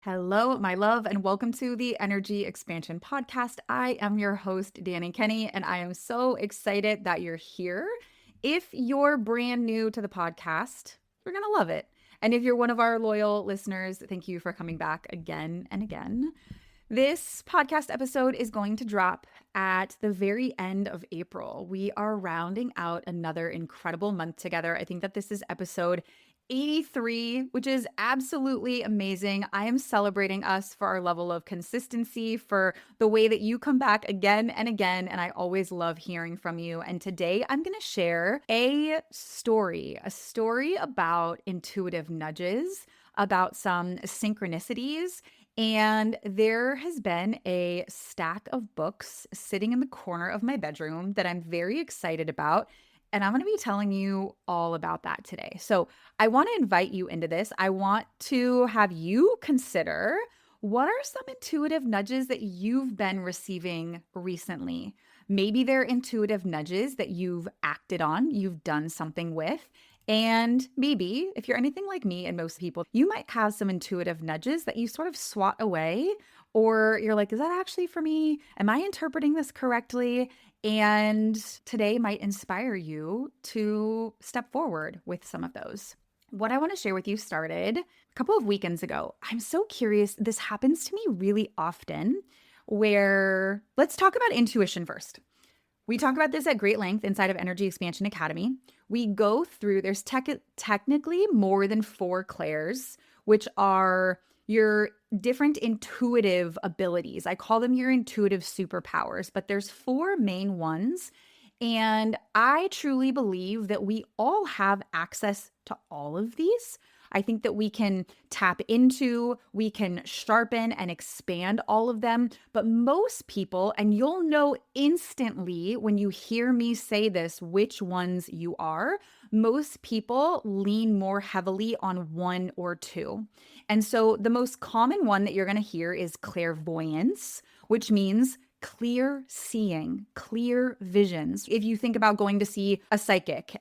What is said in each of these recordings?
Hello, my love, and welcome to the Energy Expansion Podcast. I am your host, Dani Kenney, and I am so excited that you're here. If you're brand new to the podcast, you're going to love it. And if you're one of our loyal listeners, thank you for coming back again and again. This podcast episode is going to drop at the very end of April. We are rounding out another incredible month together. I think that this is episode 83, which is absolutely amazing. I am celebrating us for our level of consistency, for the way that you come back again and again. And I always love hearing from you. And today I'm going to share a story about intuitive nudges, about some synchronicities. And there has been a stack of books sitting in the corner of my bedroom that I'm very excited about. And I'm going to be telling you all about that today. So I want to invite you into this. I want to have you consider, what are some intuitive nudges that you've been receiving recently? Maybe they're intuitive nudges that you've acted on, you've done something with. And maybe if you're anything like me and most people, you might have some intuitive nudges that you sort of swat away, or you're like, is that actually for me? Am I interpreting this correctly? And today might inspire you to step forward with some of those. What I want to share with you started a couple of weekends ago. I'm so curious. This happens to me really often where let's talk about intuition first. We talk about this at great length inside of Energy Expansion Academy. We go through, there's technically more than 4 clairs, which are your different intuitive abilities. I call them your intuitive superpowers, but there's 4 main ones. And I truly believe that we all have access to all of these. I think that we can tap into, we can sharpen and expand all of them. But most people, and you'll know instantly when you hear me say this, which ones you are, most people lean more heavily on 1 or 2. And so the most common one that you're going to hear is clairvoyance, which means clear seeing, clear visions. If you think about going to see a psychic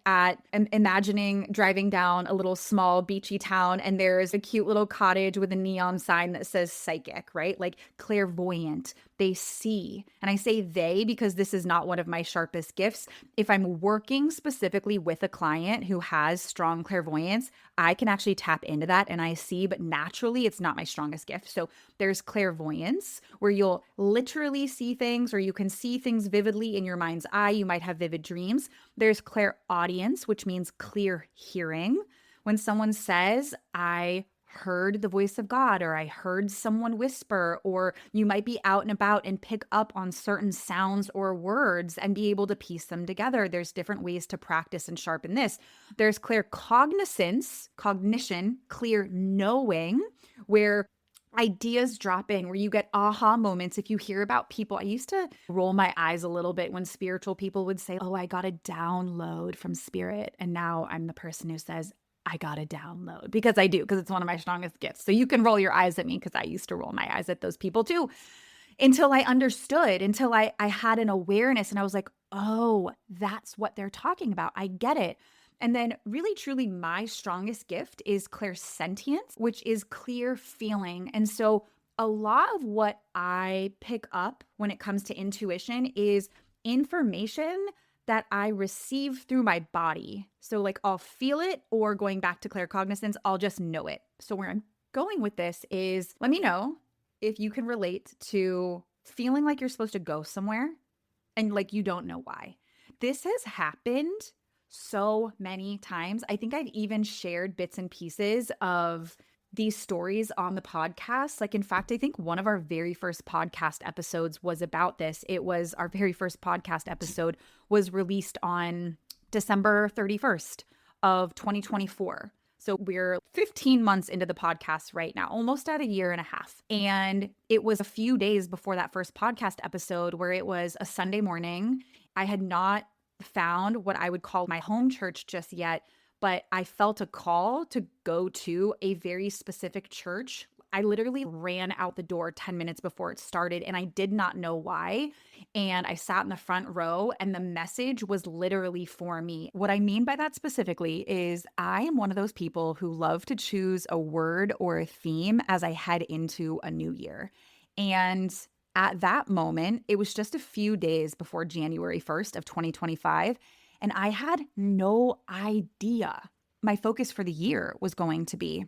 imagining driving down a little small beachy town and there's a cute little cottage with a neon sign that says psychic, right? Like clairvoyant, they see. And I say they because this is not one of my sharpest gifts. If I'm working specifically with a client who has strong clairvoyance, I can actually tap into that and I see, but naturally it's not my strongest gift. So there's clairvoyance where you'll literally see things or you can see things vividly in your mind's eye. You might have vivid dreams. There's clairaudience, which means clear hearing. When someone says, I heard the voice of God, or I heard someone whisper, or you might be out and about and pick up on certain sounds or words and be able to piece them together. There's different ways to practice and sharpen this. There's claircognizance, cognition, clear knowing, where ideas drop in, where you get aha moments. If you hear about people, I used to roll my eyes a little bit when spiritual people would say, oh, I got a download from spirit. And now I'm the person who says, I got a download, because I do, because it's one of my strongest gifts. So you can roll your eyes at me because I used to roll my eyes at those people too, until I understood, until I had an awareness and I was like, oh, that's what they're talking about. I get it. And then really, truly, my strongest gift is clairsentience, which is clear feeling. And so a lot of what I pick up when it comes to intuition is information that I receive through my body. So like I'll feel it, or going back to claircognizance, I'll just know it. So where I'm going with this is, let me know if you can relate to feeling like you're supposed to go somewhere and like you don't know why. This has happened so many times. I think I've even shared bits and pieces of these stories on the podcast. Like, in fact, I think one of our very first podcast episodes was about this. It was our very first podcast episode was released on December 31st of 2024. So we're 15 months into the podcast right now, almost at a year and a half. And it was a few days before that first podcast episode where it was a Sunday morning. I had not found what I would call my home church just yet, but I felt a call to go to a very specific church I literally ran out the door 10 minutes before it started, and I did not know why. And I sat in the front row, and the message was literally for me. What I mean by that specifically is I am one of those people who love to choose a word or a theme as I head into a new year. And at that moment, it was just a few days before January 1st of 2025, and I had no idea my focus for the year was going to be.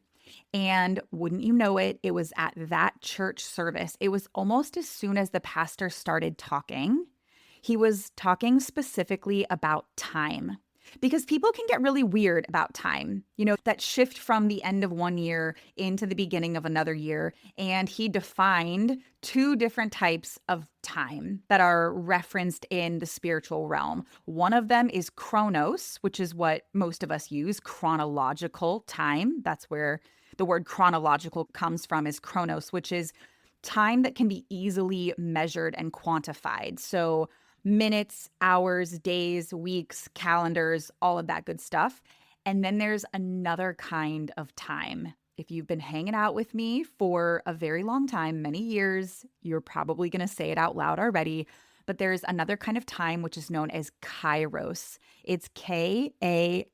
And wouldn't you know it, it was at that church service. It was almost as soon as the pastor started talking. He was talking specifically about time because people can get really weird about time, that shift from the end of one year into the beginning of another year. And he defined two different types of time that are referenced in the spiritual realm. One of them is chronos, which is what most of us use, chronological time. That's where the word chronological comes from, is chronos, which is time that can be easily measured and quantified. So minutes, hours, days, weeks, calendars, all of that good stuff. And then there's another kind of time. If you've been hanging out with me for a very long time, many years, you're probably going to say it out loud already. But there's another kind of time, which is known as kairos. It's Kairos,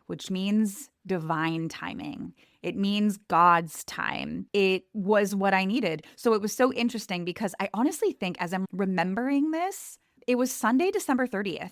which means divine timing. It means God's time. It was what I needed. So it was so interesting because I honestly think as I'm remembering this, it was Sunday, December 30th.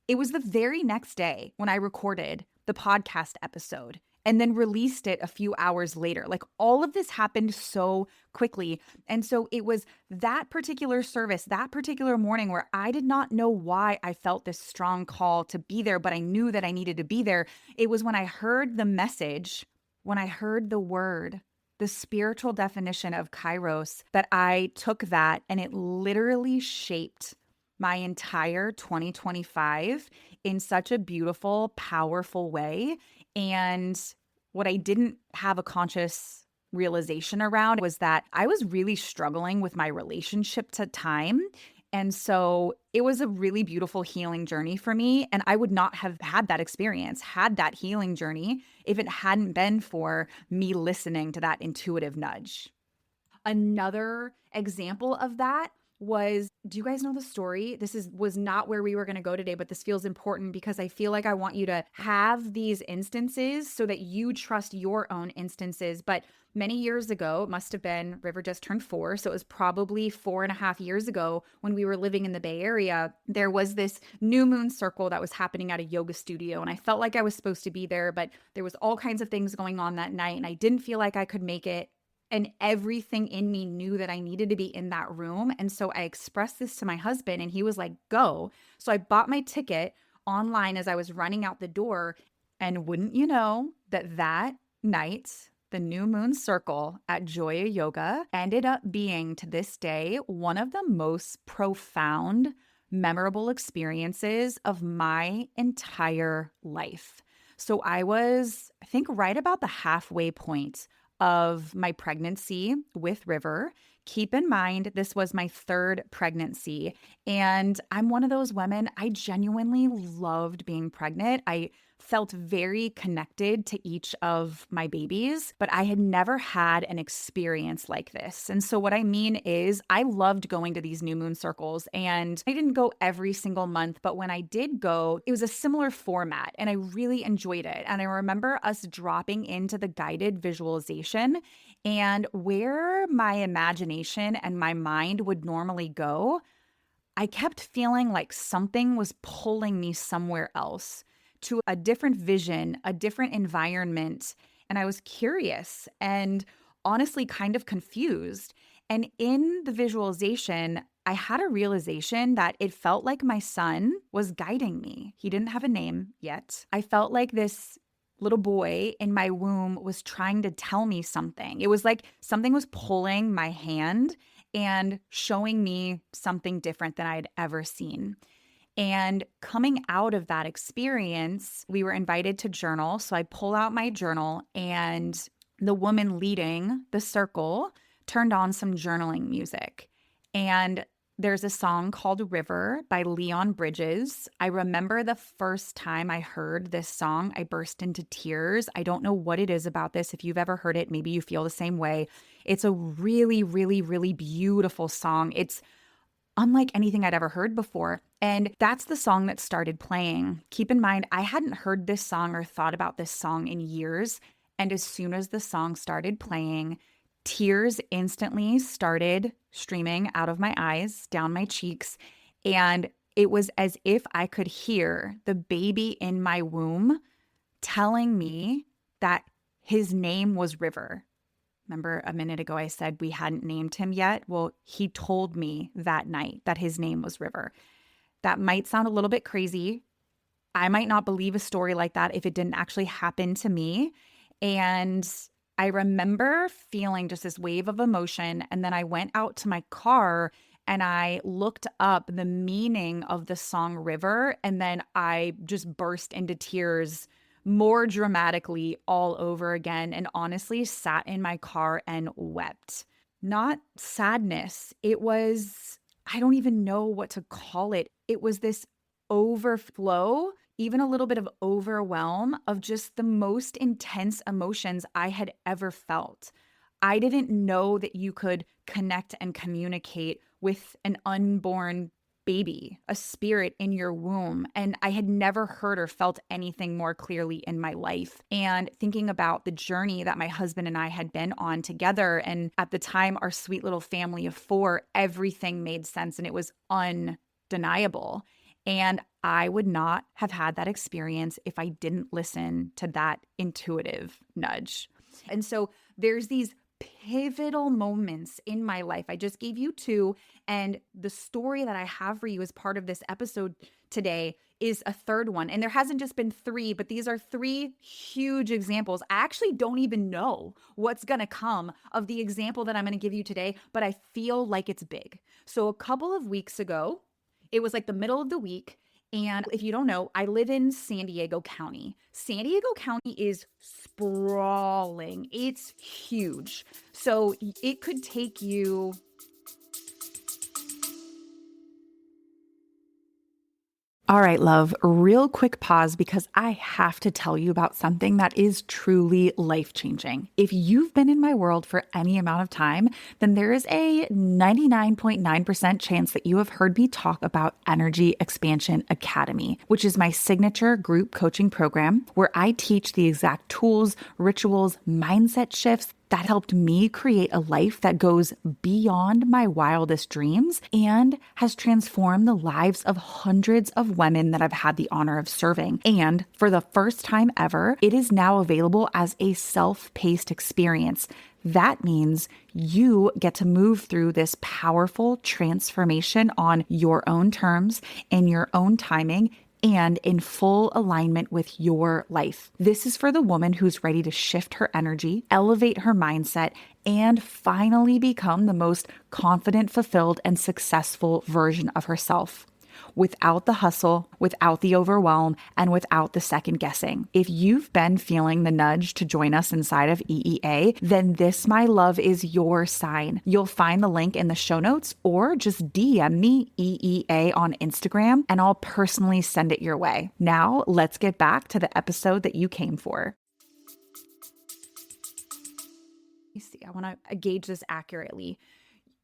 It was the very next day when I recorded the podcast episode and then released it a few hours later. Like all of this happened so quickly. And so it was that particular service, that particular morning where I did not know why I felt this strong call to be there, but I knew that I needed to be there. It was when I heard the message, when I heard the word, the spiritual definition of kairos, that I took that and it literally shaped my entire 2025 in such a beautiful, powerful way. And what I didn't have a conscious realization around was that I was really struggling with my relationship to time. And so it was a really beautiful healing journey for me. And I would not have had that experience, had that healing journey, if it hadn't been for me listening to that intuitive nudge. Another example of that was, do you guys know the story? Was not where we were going to go today, but this feels important because I feel like I want you to have these instances so that you trust your own instances. But many years ago, it must have been, River just turned 4, so it was probably 4.5 years ago when we were living in the Bay Area, there was this new moon circle that was happening at a yoga studio. And I felt like I was supposed to be there, but there was all kinds of things going on that night and I didn't feel like I could make it. And everything in me knew that I needed to be in that room. And so I expressed this to my husband and he was like, go. So I bought my ticket online as I was running out the door. And wouldn't you know that night, the new moon circle at Joya Yoga ended up being, to this day, one of the most profound, memorable experiences of my entire life. So I was, I think, right about the halfway point of my pregnancy with River. Keep in mind, this was my 3rd pregnancy. And I'm one of those women, I genuinely loved being pregnant. I felt very connected to each of my babies, but I had never had an experience like this. And so what I mean is I loved going to these new moon circles, and I didn't go every single month, but when I did go, it was a similar format and I really enjoyed it. And I remember us dropping into the guided visualization, and where my imagination and my mind would normally go, I kept feeling like something was pulling me somewhere else, to a different vision, a different environment. And I was curious and honestly kind of confused. And in the visualization, I had a realization that it felt like my son was guiding me. He didn't have a name yet. I felt like this little boy in my womb was trying to tell me something. It was like something was pulling my hand and showing me something different than I'd ever seen. And coming out of that experience, we were invited to journal. So I pull out my journal, and the woman leading the circle turned on some journaling music. And There's a song called River by Leon Bridges. I remember the first time I heard this song, I burst into tears. I don't know what it is about this. If you've ever heard it, maybe you feel the same way. It's a really, really, really beautiful song. It's unlike anything I'd ever heard before. And that's the song that started playing. Keep in mind, I hadn't heard this song or thought about this song in years. And as soon as the song started playing, tears instantly started streaming out of my eyes, down my cheeks. And it was as if I could hear the baby in my womb telling me that his name was River. Remember a minute ago I said we hadn't named him yet? Well, he told me that night that his name was River. That might sound a little bit crazy. I might not believe a story like that if it didn't actually happen to me. And I remember feeling just this wave of emotion. And then I went out to my car and I looked up the meaning of the song River. And then I just burst into tears more dramatically all over again, and honestly sat in my car and wept. Not sadness. It was, I don't even know what to call it. It was this overflow, even a little bit of overwhelm of just the most intense emotions I had ever felt. I didn't know that you could connect and communicate with an unborn baby, a spirit in your womb. And I had never heard or felt anything more clearly in my life. And thinking about the journey that my husband and I had been on together, and at the time, our sweet little family of 4, everything made sense and it was undeniable. And I would not have had that experience if I didn't listen to that intuitive nudge. And so there's these pivotal moments in my life. I just gave you 2, and the story that I have for you as part of this episode today is a third one. And there hasn't just been 3, but these are 3 huge examples. I actually don't even know what's going to come of the example that I'm going to give you today, but I feel like it's big. So a couple of weeks ago, it was like the middle of the week. And if you don't know, I live in San Diego County. San Diego County is sprawling. It's huge. So it could take you All right, love, real quick pause because I have to tell you about something that is truly life-changing. If you've been in my world for any amount of time, then there is a 99.9% chance that you have heard me talk about Energy Expansion Academy, which is my signature group coaching program where I teach the exact tools, rituals, mindset shifts that helped me create a life that goes beyond my wildest dreams and has transformed the lives of hundreds of women that I've had the honor of serving. And for the first time ever, it is now available as a self-paced experience. That means you get to move through this powerful transformation on your own terms, in your own timing, and in full alignment with your life. This is for the woman who's ready to shift her energy, elevate her mindset, and finally become the most confident, fulfilled, and successful version of herself. Without the hustle, without the overwhelm, and without the second guessing. If you've been feeling the nudge to join us inside of EEA, then this, my love, is your sign. You'll find the link in the show notes or just DM me EEA on Instagram and I'll personally send it your way. Now, let's get back to the episode that you came for. You see, I want to gauge this accurately.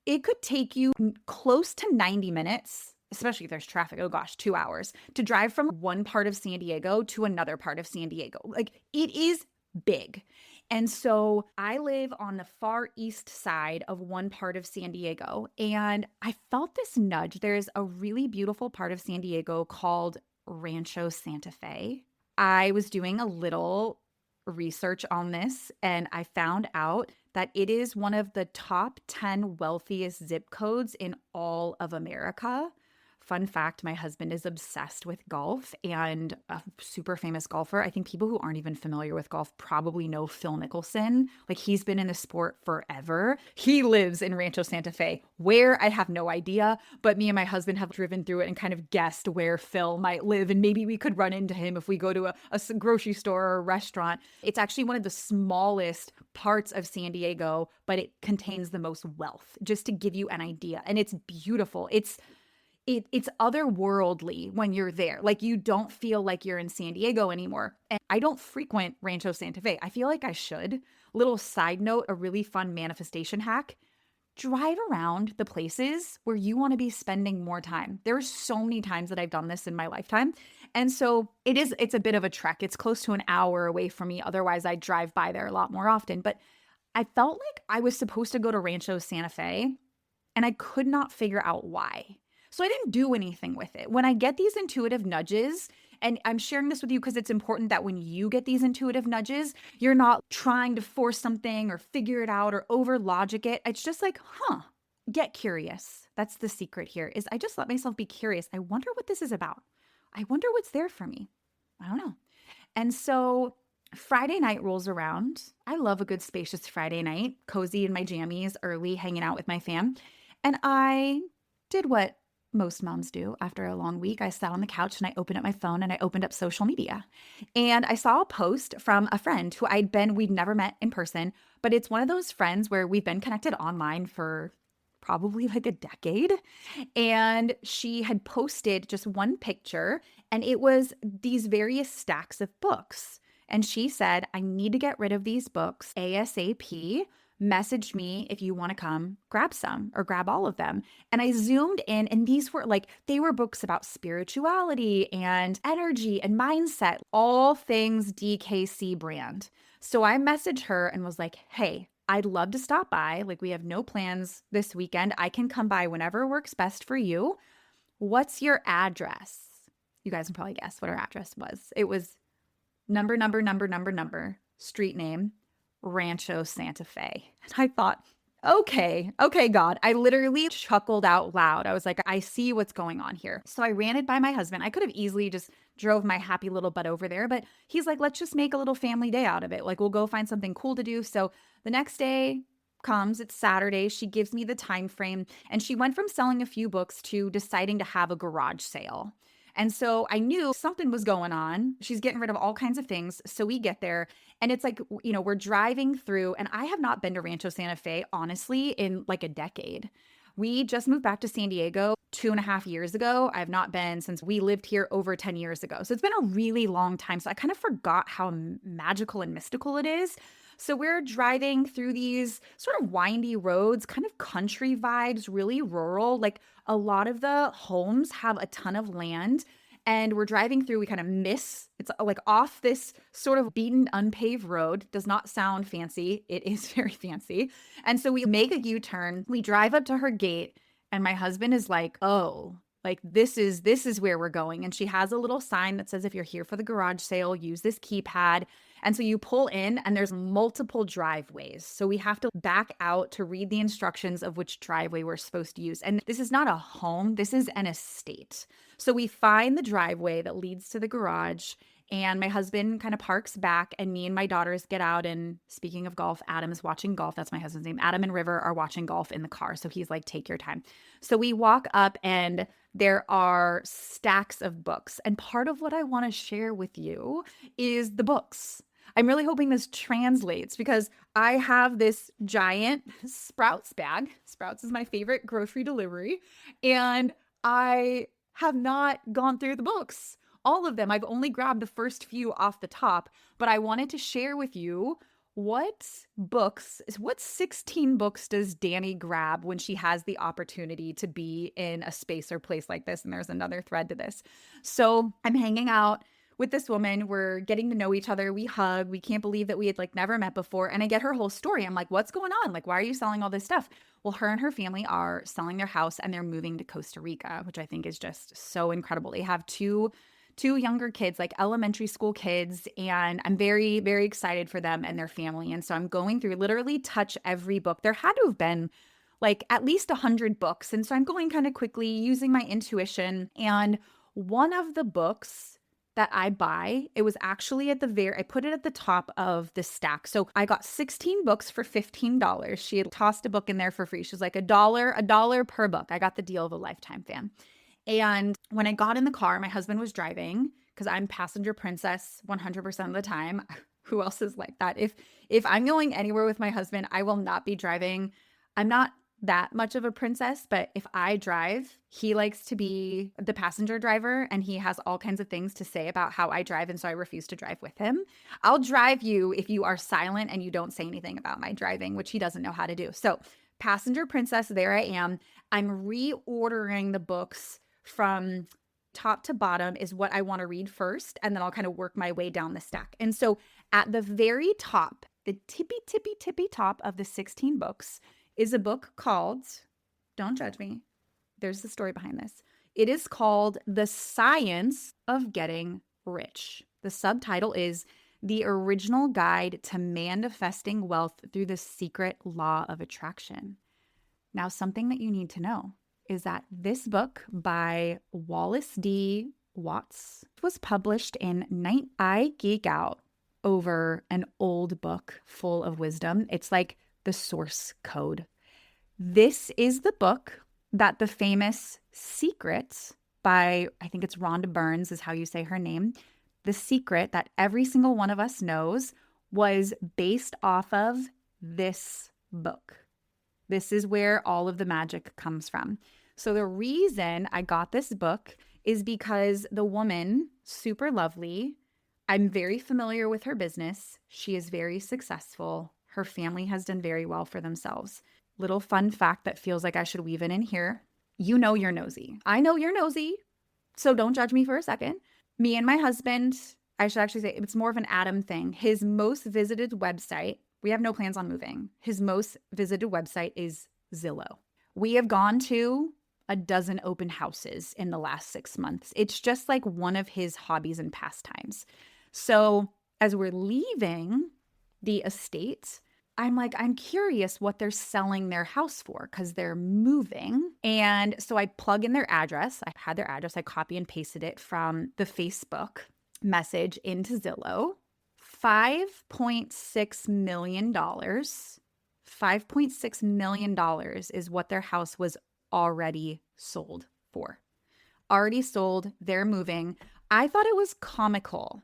It could take you close to 90 minutes, especially if there's traffic, oh gosh, 2 hours, to drive from one part of San Diego to another part of San Diego. Like, it is big. And so I live on the far east side of one part of San Diego, and I felt this nudge. There's a really beautiful part of San Diego called Rancho Santa Fe. I was doing a little research on this, and I found out that it is one of the top 10 wealthiest zip codes in all of America. fun fact, my husband is obsessed with golf and a super famous golfer. I think people who aren't even familiar with golf probably know Phil Mickelson. Like, he's been in the sport forever. He lives in Rancho Santa Fe. Where, I have no idea, but me and my husband have driven through it and kind of guessed where Phil might live. And maybe we could run into him if we go to a grocery store or a restaurant. It's actually one of the smallest parts of San Diego, but it contains the most wealth, just to give you an idea. And it's beautiful. It's otherworldly when you're there. Like, you don't feel like you're in San Diego anymore. And I don't frequent Rancho Santa Fe. I feel like I should. Little side note, a really fun manifestation hack. Drive around the places where you want to be spending more time. There are so many times that I've done this in my lifetime. And so it's a bit of a trek. It's close to an hour away from me. Otherwise, I drive by there a lot more often. But I felt like I was supposed to go to Rancho Santa Fe, and I could not figure out why. So I didn't do anything with it. When I get these intuitive nudges, and I'm sharing this with you because it's important that when you get these intuitive nudges, you're not trying to force something or figure it out or over logic it. It's just like, get curious. That's the secret here, is I just let myself be curious. I wonder what this is about. I wonder what's there for me. I don't know. And so Friday night rolls around. I love a good spacious Friday night, cozy in my jammies, early, hanging out with my fam. And I did what most moms do after a long week. I sat on the couch and I opened up my phone and I opened up social media. And I saw a post from a friend who we'd never met in person, but it's one of those friends where we've been connected online for probably like a decade. And she had posted just one picture, and it was these various stacks of books. And she said, I need to get rid of these books ASAP. Message me if you want to come grab some or grab all of them. And I zoomed in, and these were they were books about spirituality and energy and mindset, all things DKC brand. So I messaged her and was like, hey, I'd love to stop by. Like, we have no plans this weekend. I can come by whenever works best for you. What's your address? You guys can probably guess what her address was. It was number, street name, Rancho Santa Fe. And I thought, okay, God. I literally chuckled out loud. I was like, I see what's going on here. So I ran it by my husband. I could have easily just drove my happy little butt over there, but he's like, let's just make a little family day out of it. Like, we'll go find something cool to do. So the next day comes, it's Saturday. She gives me the time frame, and she went from selling a few books to deciding to have a garage sale. And so I knew something was going on. She's getting rid of all kinds of things. So we get there, and it's like, we're driving through, and I have not been to Rancho Santa Fe, honestly, in like a decade. We just moved back to San Diego 2.5 years ago. I've not been since we lived here over 10 years ago. So it's been a really long time. So I kind of forgot how magical and mystical it is. So we're driving through these sort of windy roads, kind of country vibes, really rural. Like, a lot of the homes have a ton of land. And we're driving through, we kind of miss, it's like off this sort of beaten, unpaved road. Does not sound fancy. It is very fancy. And so we make a U-turn. We drive up to her gate, and my husband is like, oh, like this is where we're going. And she has a little sign that says, if you're here for the garage sale, use this keypad. And so you pull in, and there's multiple driveways. So we have to back out to read the instructions of which driveway we're supposed to use. And this is not a home, this is an estate. So we find the driveway that leads to the garage, and my husband kind of parks back, and me and my daughters get out. And speaking of golf, Adam is watching golf. That's my husband's name. Adam and River are watching golf in the car. So he's like, take your time. So we walk up, and there are stacks of books. And part of what I want to share with you is the books. I'm really hoping this translates, because I have this giant Sprouts bag. Sprouts is my favorite grocery delivery. And I have not gone through the books, all of them. I've only grabbed the first few off the top, but I wanted to share with you what 16 books does Dani grab when she has the opportunity to be in a space or place like this? And there's another thread to this. So I'm hanging out with this woman. We're getting to know each other. We hug. We can't believe that we had never met before. And I get her whole story. I'm like, what's going on? Like, why are you selling all this stuff? Well, her and her family are selling their house, and they're moving to Costa Rica, which I think is just so incredible. They have two younger kids, like elementary school kids, and I'm very, very excited for them and their family. And so I'm going through, literally touch every book. There had to have been like at least 100 books. And so I'm going kind of quickly using my intuition. And one of the books that I buy, it was actually I put it at the top of the stack. So I got 16 books for $15. She had tossed a book in there for free. She was like $1 per book. I got the deal of a lifetime, fam. And when I got in the car, my husband was driving because I'm passenger princess 100% of the time. Who else is like that? If I'm going anywhere with my husband, I will not be driving. I'm not that much of a princess, but if I drive, he likes to be the passenger driver and he has all kinds of things to say about how I drive. And so I refuse to drive with him. I'll drive you if you are silent and you don't say anything about my driving, which he doesn't know how to do. So passenger princess, there I am. I'm reordering the books from top to bottom is what I want to read first. And then I'll kind of work my way down the stack. And so at the very top, the tippy top of the 16 books is a book called, don't judge me, there's the story behind this. It is called The Science of Getting Rich. The subtitle is The Original Guide to Manifesting Wealth Through the Secret Law of Attraction. Now, something that you need to know is that this book by Wallace D. Watts was published in I geek out over an old book full of wisdom. It's like the source code. This is the book that the famous Secret by, I think it's Rhonda Burns is how you say her name. The Secret that every single one of us knows was based off of this book. This is where all of the magic comes from. So the reason I got this book is because the woman, super lovely, I'm very familiar with her business. She is very successful. Her family has done very well for themselves. Little fun fact that feels like I should weave in here. You know you're nosy. I know you're nosy, so don't judge me for a second. Me and my husband, I should actually say it's more of an Adam thing. His most visited website, we have no plans on moving. His most visited website is Zillow. We have gone to a dozen open houses in the last 6 months. It's just like one of his hobbies and pastimes. So as we're leaving the estate, I'm curious what they're selling their house for because they're moving. And so I plug in their address. I had their address. I copy and pasted it from the Facebook message into Zillow. $5.6 million. $5.6 million is what their house was already sold for. Already sold. They're moving. I thought it was comical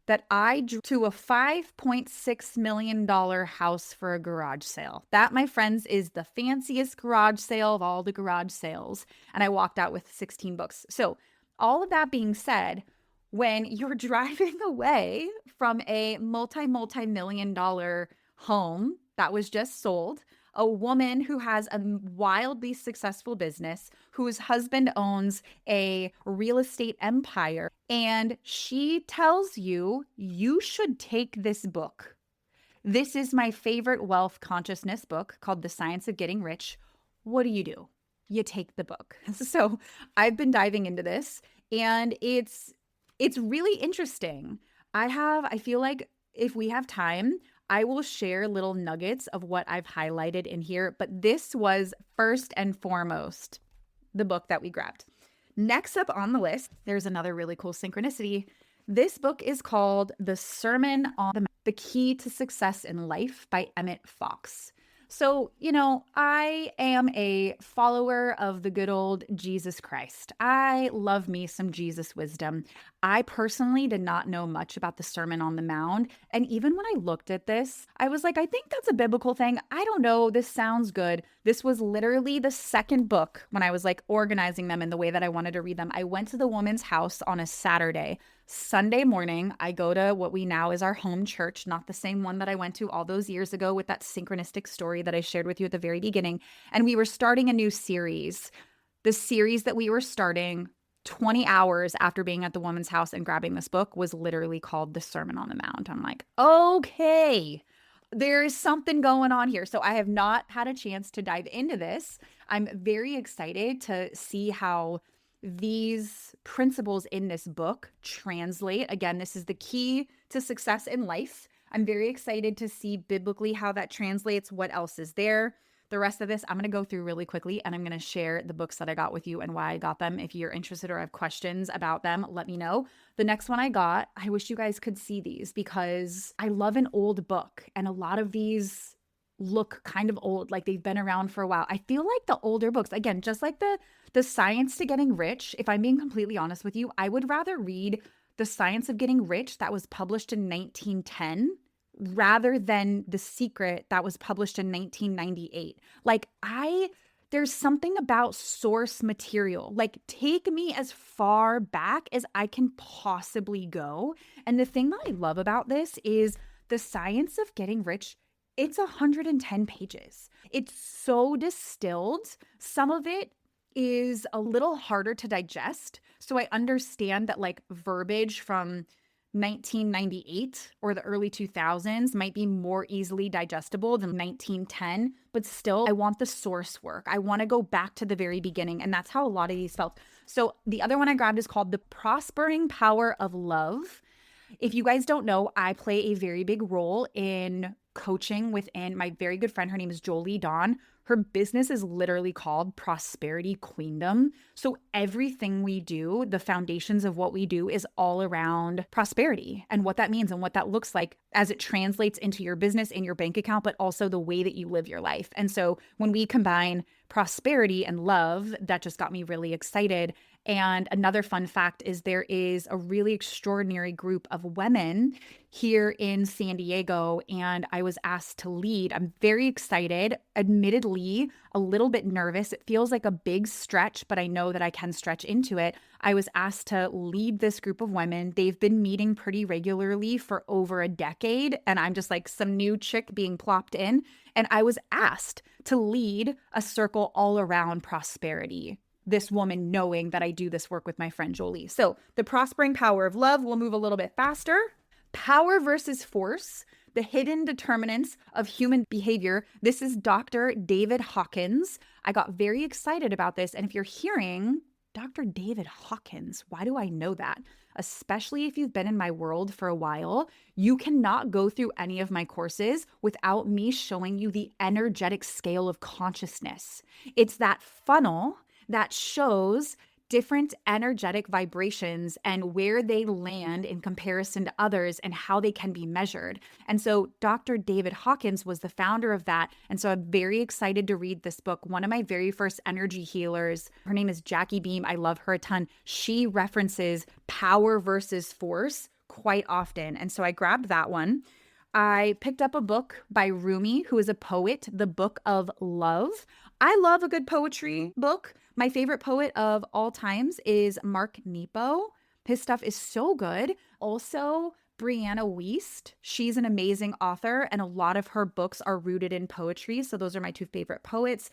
that I drew to a $5.6 million house for a garage sale. That, my friends, is the fanciest garage sale of all the garage sales. And I walked out with 16 books. So all of that being said, when you're driving away from a multi-million dollar home that was just sold, a woman who has a wildly successful business, whose husband owns a real estate empire, and she tells you, you should take this book. This is my favorite wealth consciousness book called The Science of Getting Rich. What do? You take the book. So I've been diving into this, and it's really interesting. I feel like if we have time, I will share little nuggets of what I've highlighted in here, but this was first and foremost the book that we grabbed. Next up on the list, there's another really cool synchronicity. This book is called The Sermon on the Key to Success in Life by Emmett Fox. So, I am a follower of the good old Jesus Christ. I love me some Jesus wisdom. I personally did not know much about the Sermon on the Mount. And even when I looked at this, I was like, I think that's a biblical thing. I don't know. This sounds good. This was literally the second book when I was like organizing them in the way that I wanted to read them. I went to the woman's house on a Saturday. Sunday morning, I go to what we now is our home church, not the same one that I went to all those years ago with that synchronistic story that I shared with you at the very beginning. And we were starting a new series. The series that we were starting 20 hours after being at the woman's house and grabbing this book was literally called The Sermon on the Mount. I'm like, okay, there is something going on here. So I have not had a chance to dive into this. I'm very excited to see how these principles in this book translate. Again, this is the key to success in life. I'm very excited to see biblically how that translates, what else is there. The rest of this, I'm going to go through really quickly, and I'm going to share the books that I got with you and why I got them. If you're interested or have questions about them, let me know. The next one I got, I wish you guys could see these because I love an old book, and a lot of these look kind of old, like they've been around for a while. I feel like the older books, again, just like the Science to Getting Rich, if I'm being completely honest with you, I would rather read The Science of Getting Rich that was published in 1910 rather than The Secret that was published in 1998. Like there's something about source material. Like, take me as far back as I can possibly go. And the thing that I love about this is The Science of Getting Rich. It's 110 pages. It's so distilled. Some of it is a little harder to digest. So I understand that like verbiage from 1998 or the early 2000s might be more easily digestible than 1910, but still I want the source work. I want to go back to the very beginning, and that's how a lot of these felt. So the other one I grabbed is called The Prospering Power of Love. If you guys don't know, I play a very big role in coaching within my very good friend. Her name is Jolie Dawn. Her business is literally called Prosperity Queendom. So everything we do, the foundations of what we do is all around prosperity and what that means and what that looks like as it translates into your business and your bank account, but also the way that you live your life. And so when we combine prosperity and love, that just got me really excited. And another fun fact is there is a really extraordinary group of women here in San Diego, and I was asked to lead. I'm very excited, admittedly, a little bit nervous. It feels like a big stretch, but I know that I can stretch into it. I was asked to lead this group of women. They've been meeting pretty regularly for over a decade, and I'm just like some new chick being plopped in. And I was asked to lead a circle all around prosperity. This woman knowing that I do this work with my friend Jolie. So The Prospering Power of Love, will move a little bit faster. Power versus Force, The Hidden Determinants of Human Behavior. This is Dr. David Hawkins. I got very excited about this. And if you're hearing Dr. David Hawkins, why do I know that? Especially if you've been in my world for a while, you cannot go through any of my courses without me showing you the energetic scale of consciousness. It's that funnel that shows different energetic vibrations and where they land in comparison to others and how they can be measured. And so Dr. David Hawkins was the founder of that. And so I'm very excited to read this book. One of my very first energy healers, her name is Jackie Beam. I love her a ton. She references power versus force quite often. And so I grabbed that one. I picked up a book by Rumi, who is a poet, The Book of Love. I love a good poetry book. My favorite poet of all times is Mark Nepo. His stuff is so good. Also, Brianna Wiest. She's an amazing author, and a lot of her books are rooted in poetry. So those are my two favorite poets.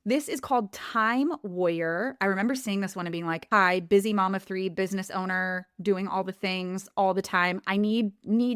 This is called Time Warrior. I remember seeing this one and being like, hi, busy mom of three, business owner, doing all the things all the time. I need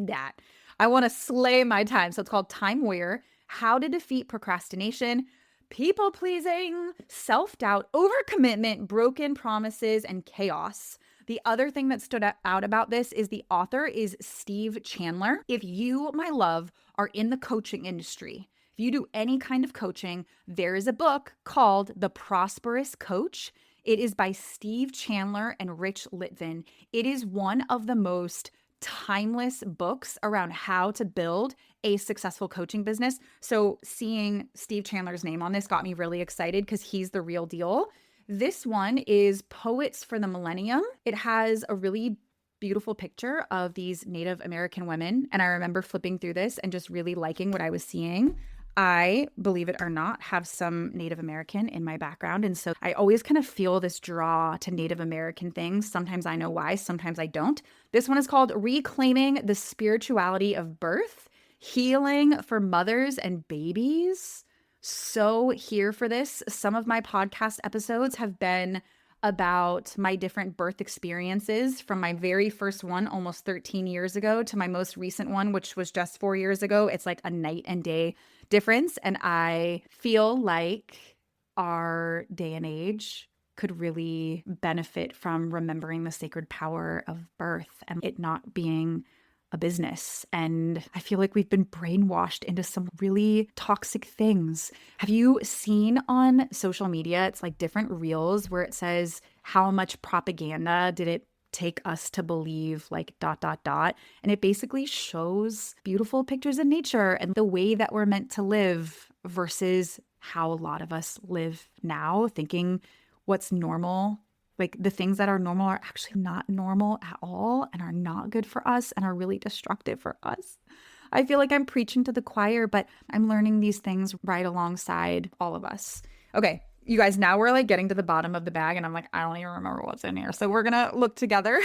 that. I want to slay my time. So it's called Time Warrior, How to Defeat Procrastination, People Pleasing, Self-Doubt, Overcommitment, Broken Promises, and Chaos. The other thing that stood out about this is the author is Steve Chandler. If you, my love, are in the coaching industry, if you do any kind of coaching, there is a book called The Prosperous Coach. It is by Steve Chandler and Rich Litvin. It is one of the most timeless books around how to build a successful coaching business. So seeing Steve Chandler's name on this got me really excited because he's the real deal. This one is Poets for the Millennium. It has a really beautiful picture of these Native American women. And I remember flipping through this and just really liking what I was seeing. I, believe it or not, have some Native American in my background. And so I always kind of feel this draw to Native American things. Sometimes I know why, sometimes I don't. This one is called Reclaiming the Spirituality of Birth, Healing for Mothers and Babies. So here for this. Some of my podcast episodes have been about my different birth experiences, from my very first one almost 13 years ago to my most recent one, which was just 4 years ago. It's like a night and day difference. And I feel like our day and age could really benefit from remembering the sacred power of birth and it not being a business. And I feel like we've been brainwashed into some really toxic things. Have you seen on social media, it's like different reels where it says how much propaganda did it take us to believe, like ... And it basically shows beautiful pictures of nature and the way that we're meant to live versus how a lot of us live now, thinking what's normal, like the things that are normal are actually not normal at all and are not good for us and are really destructive for us. I feel like I'm preaching to the choir, but I'm learning these things right alongside all of us. Okay, you guys, now we're like getting to the bottom of the bag and I'm like, I don't even remember what's in here. So we're gonna look together.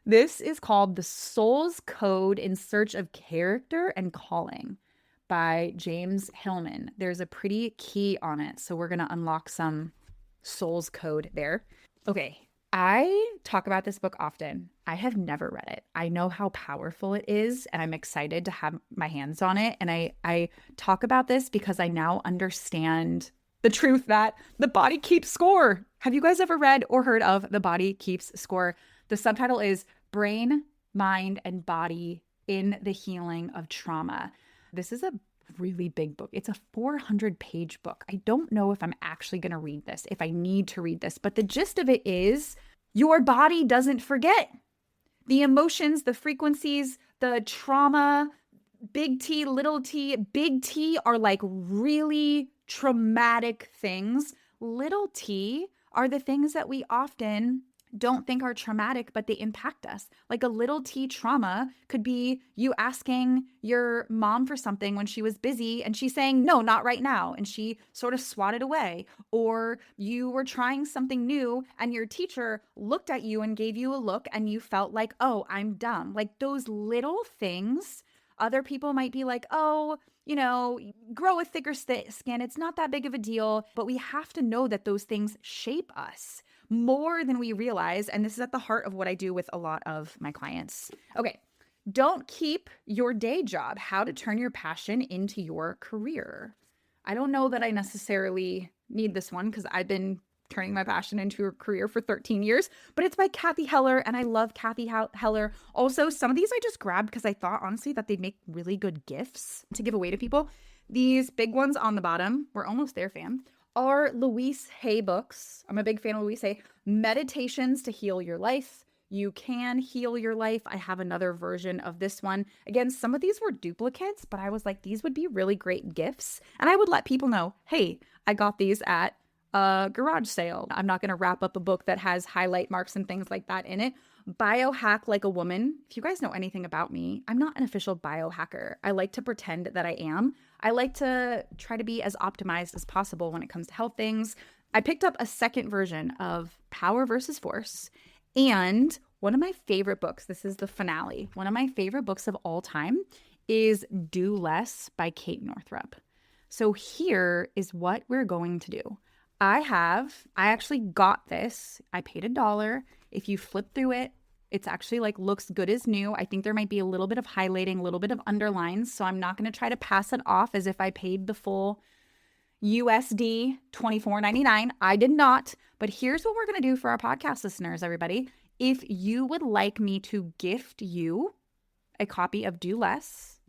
This is called The Soul's Code in Search of Character and Calling by James Hillman. There's a pretty key on it. So we're gonna unlock some soul's code there. Okay, I talk about this book often. I have never read it. I know how powerful it is, and I'm excited to have my hands on it. And I talk about this because I now understand the truth that the body keeps score. Have you guys ever read or heard of The Body Keeps Score? The subtitle is Brain, Mind, and Body in the Healing of Trauma. This is a really big book. It's a 400-page book. I don't know if I'm actually going to read this, if I need to read this, but the gist of it is your body doesn't forget. The emotions, the frequencies, the trauma, big T, little t, big T are like really traumatic things. Little t are the things that we often don't think are traumatic, but they impact us. Like a little t trauma could be you asking your mom for something when she was busy and she's saying, no, not right now. And she sort of swatted away. Or you were trying something new and your teacher looked at you and gave you a look and you felt like, oh, I'm dumb. Like those little things, other people might be like, oh, you know, grow a thicker skin. It's not that big of a deal. But we have to know that those things shape us more than we realize. And this is at the heart of what I do with a lot of my clients. Okay, don't keep your day job. How to turn your passion into your career. I don't know that I necessarily need this one because I've been turning my passion into a career for 13 years, but it's by Cathy Heller, and I love Cathy Heller. Also, some of these I just grabbed because I thought, honestly, that they'd make really good gifts to give away to people. These big ones on the bottom, we're almost there, fam, are Louise Hay books. I'm a big fan of Louise Hay. Meditations to Heal Your Life. You Can Heal Your Life. I have another version of this one. Again, some of these were duplicates, but I was like, these would be really great gifts. And I would let people know, hey, I got these at a garage sale. I'm not going to wrap up a book that has highlight marks and things like that in it. Biohack Like a Woman. If you guys know anything about me, I'm not an official biohacker. I like to pretend that I am. I like to try to be as optimized as possible when it comes to health things. I picked up a second version of Power versus Force, and one of my favorite books, this is the finale, one of my favorite books of all time is Do Less by Kate Northup. So here is what we're going to do. I actually got this. I paid $1. If you flip through it, it's actually like looks good as new. I think there might be a little bit of highlighting, a little bit of underlines. So I'm not going to try to pass it off as if I paid the full USD $24.99. I did not. But here's what we're going to do for our podcast listeners, everybody. If you would like me to gift you a copy of Do Less,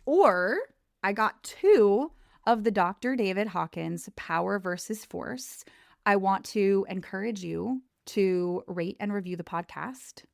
or I got 2 of the Dr. David Hawkins Power versus Force, I want to encourage you to rate and review the podcast.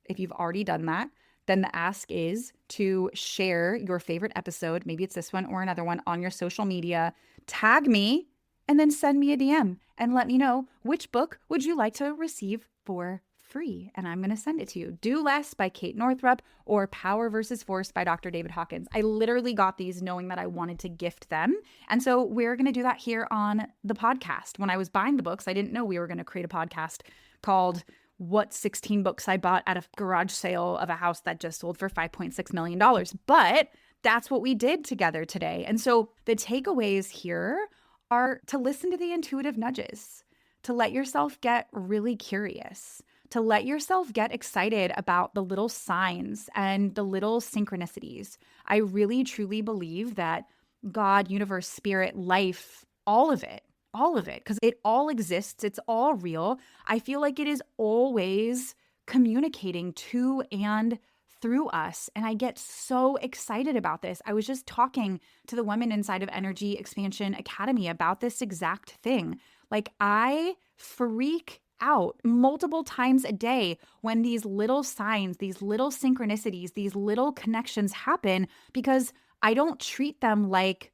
If you've already done that, then the ask is to share your favorite episode, maybe it's this one or another one, on your social media, tag me, and then send me a DM and let me know which book would you like to receive for free, and I'm going to send it to you. Do Less by Kate Northup or Power versus Force by Dr. David Hawkins. I literally got these knowing that I wanted to gift them. And so we're going to do that here on the podcast. When I was buying the books, I didn't know we were going to create a podcast called What 16 Books I Bought at a Garage Sale of a House That Just Sold for $5.6 million. But that's what we did together today. And so the takeaways here are to listen to the intuitive nudges, to let yourself get really curious, to let yourself get excited about the little signs and the little synchronicities. I really, truly believe that God, universe, spirit, life, all of it, because it all exists. It's all real. I feel like it is always communicating to and through us. And I get so excited about this. I was just talking to the women inside of Energy Expansion Academy about this exact thing. Like, I freak out multiple times a day when these little signs, these little synchronicities, these little connections happen, because I don't treat them like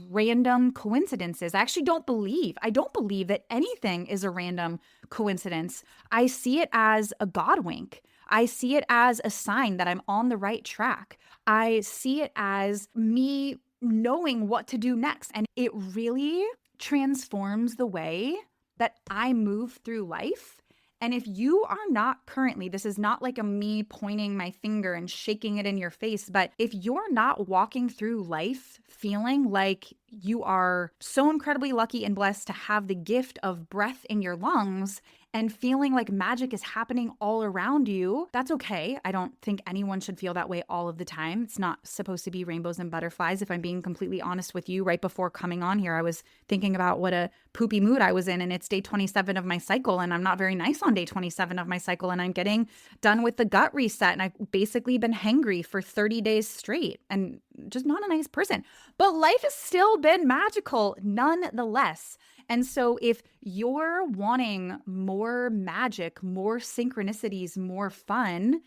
random coincidences. I don't believe that anything is a random coincidence. I see it as a God wink. I see it as a sign that I'm on the right track. I see it as me knowing what to do next. And it really transforms the way that I move through life. And if you are not currently, this is not like a me pointing my finger and shaking it in your face, but if you're not walking through life feeling like you are so incredibly lucky and blessed to have the gift of breath in your lungs and feeling like magic is happening all around you, that's okay. I don't think anyone should feel that way all of the time. It's not supposed to be rainbows and butterflies. If I'm being completely honest with you, right before coming on here, I was thinking about what a poopy mood I was in, and it's day 27 of my cycle, and I'm not very nice on day 27 of my cycle, and I'm getting done with the gut reset, and I've basically been hangry for 30 days straight and just not a nice person. But life has still been magical nonetheless. And so if you're wanting more magic, more synchronicities, more fun,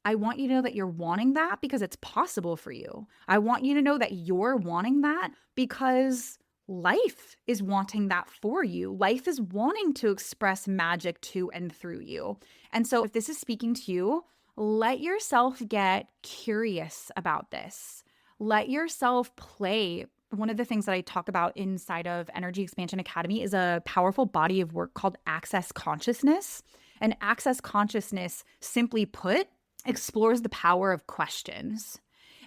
I want you to know that you're wanting that because it's possible for you. I want you to know that you're wanting that because life is wanting that for you. Life is wanting to express magic to and through you. And so if this is speaking to you, let yourself get curious about this. Let yourself play. One of the things that I talk about inside of Energy Expansion Academy is a powerful body of work called Access Consciousness. And Access Consciousness, simply put, explores the power of questions.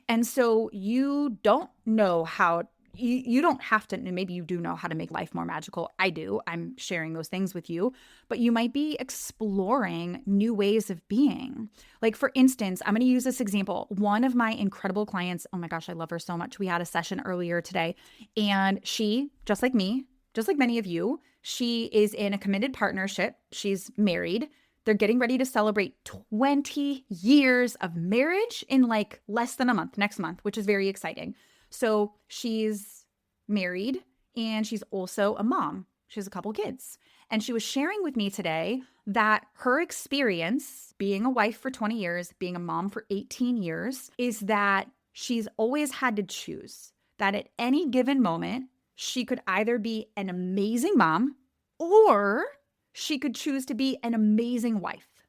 And so you don't know how, you don't have to, maybe you do know how to make life more magical. I do. I'm sharing those things with you, but you might be exploring new ways of being. Like, for instance, I'm going to use this example. One of my incredible clients, oh my gosh, I love her so much. We had a session earlier today, and she, just like me, just like many of you, she is in a committed partnership. She's married. They're getting ready to celebrate 20 years of marriage in like less than a month, next month, which is very exciting. So she's married and she's also a mom. She has a couple kids. And she was sharing with me today that her experience being a wife for 20 years, being a mom for 18 years, is that she's always had to choose that at any given moment, she could either be an amazing mom or she could choose to be an amazing wife.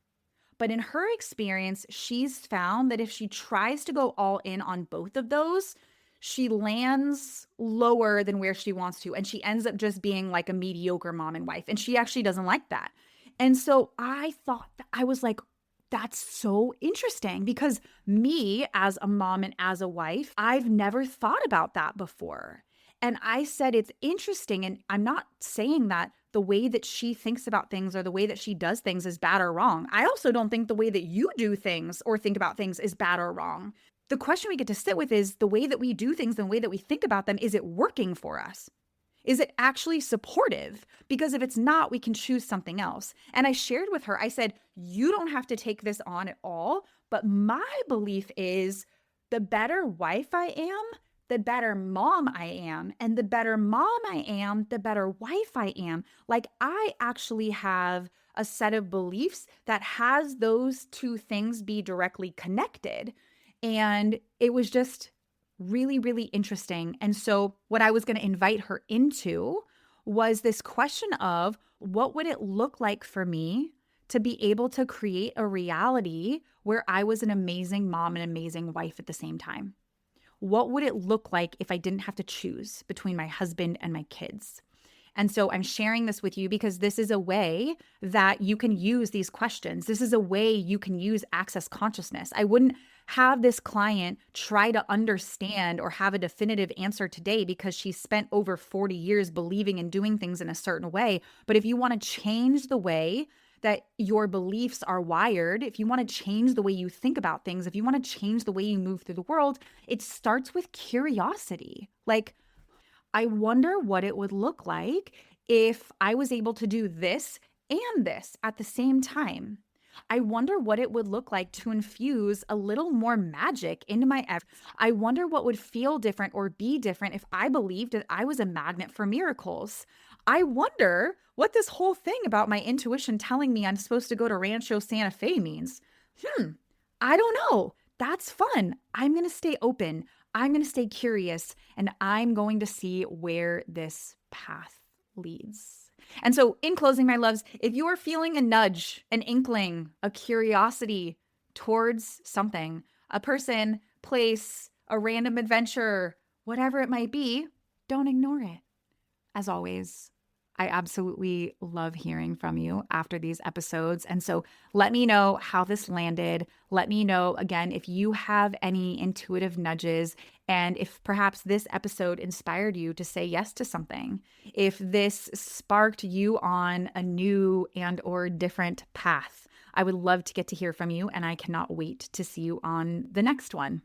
But in her experience, she's found that if she tries to go all in on both of those, she lands lower than where she wants to. And she ends up just being like a mediocre mom and wife. And she actually doesn't like that. And so I thought, I was like, that's so interesting, because me as a mom and as a wife, I've never thought about that before. And I said, it's interesting. And I'm not saying that the way that she thinks about things or the way that she does things is bad or wrong. I also don't think the way that you do things or think about things is bad or wrong. The question we get to sit with is the way that we do things, the way that we think about them, is it working for us? Is it actually supportive? Because if it's not, we can choose something else. And I shared with her, I said, you don't have to take this on at all, but my belief is the better wife I am, the better mom I am. And the better mom I am, the better wife I am. Like, I actually have a set of beliefs that has those two things be directly connected. And it was just really, really interesting. And so what I was going to invite her into was this question of, what would it look like for me to be able to create a reality where I was an amazing mom and amazing wife at the same time? What would it look like if I didn't have to choose between my husband and my kids? And so I'm sharing this with you because this is a way that you can use these questions. This is a way you can use access consciousness. I wouldn't have this client try to understand or have a definitive answer today because she spent over 40 years believing and doing things in a certain way. But if you want to change the way that your beliefs are wired, if you want to change the way you think about things, if you want to change the way you move through the world, it starts with curiosity. Like, I wonder what it would look like if I was able to do this and this at the same time. I wonder what it would look like to infuse a little more magic into my I wonder what would feel different or be different if I believed that I was a magnet for miracles. I wonder what this whole thing about my intuition telling me I'm supposed to go to Rancho Santa Fe means. I don't know. That's fun. I'm going to stay open. I'm going to stay curious, and I'm going to see where this path leads. And so, in closing, my loves, if you are feeling a nudge, an inkling, a curiosity towards something, a person, place, a random adventure, whatever it might be, don't ignore it. As always, I absolutely love hearing from you after these episodes. And so let me know how this landed. Let me know, again, if you have any intuitive nudges and if perhaps this episode inspired you to say yes to something, if this sparked you on a new and or different path. I would love to get to hear from you, and I cannot wait to see you on the next one.